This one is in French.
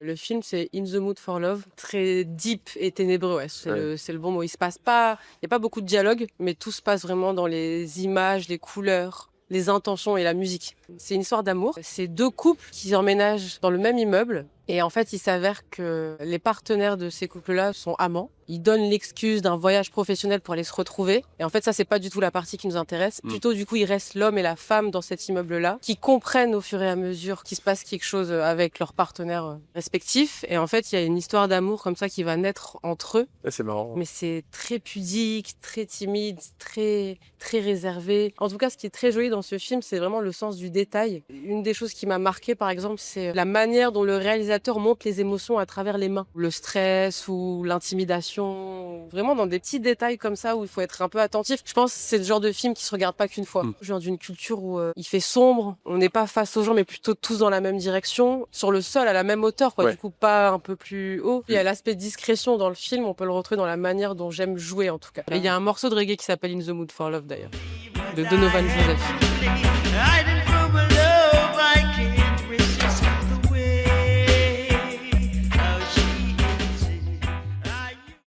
Le film, c'est In the Mood for Love, très deep et ténébreux, ouais, Ouais. c'est le bon mot. Il y a pas beaucoup de dialogue, mais tout se passe vraiment dans les images, les couleurs, les intentions et la musique. C'est une histoire d'amour. C'est deux couples qui emménagent dans le même immeuble. Et en fait, il s'avère que les partenaires de ces couples-là sont amants. Ils donnent l'excuse d'un voyage professionnel pour aller se retrouver. Et en fait, ça, c'est pas du tout la partie qui nous intéresse. Plutôt, du coup, il reste l'homme et la femme dans cet immeuble-là, qui comprennent au fur et à mesure qu'il se passe quelque chose avec leurs partenaires respectifs. Et en fait, il y a une histoire d'amour comme ça qui va naître entre eux. Ouais, c'est marrant. Mais c'est très pudique, très timide, très réservé. En tout cas, ce qui est très joli dans ce film, c'est vraiment le sens du détail. Une des choses qui m'a marqué, par exemple, c'est la manière dont le réalisateur montre les émotions à travers les mains. Le stress ou l'intimidation. Vraiment dans des petits détails comme ça où il faut être un peu attentif. Je pense que c'est le genre de film qui se regarde pas qu'une fois. Je viens d'une culture où il fait sombre, on n'est pas face aux gens, mais plutôt tous dans la même direction. Sur le sol, à la même hauteur, quoi. Ouais. Du coup, pas un peu plus haut. Il y a l'aspect discrétion dans le film, on peut le retrouver dans la manière dont j'aime jouer en tout cas. Et il y a un morceau de reggae qui s'appelle In the Mood for Love d'ailleurs, de Donovan Joseph.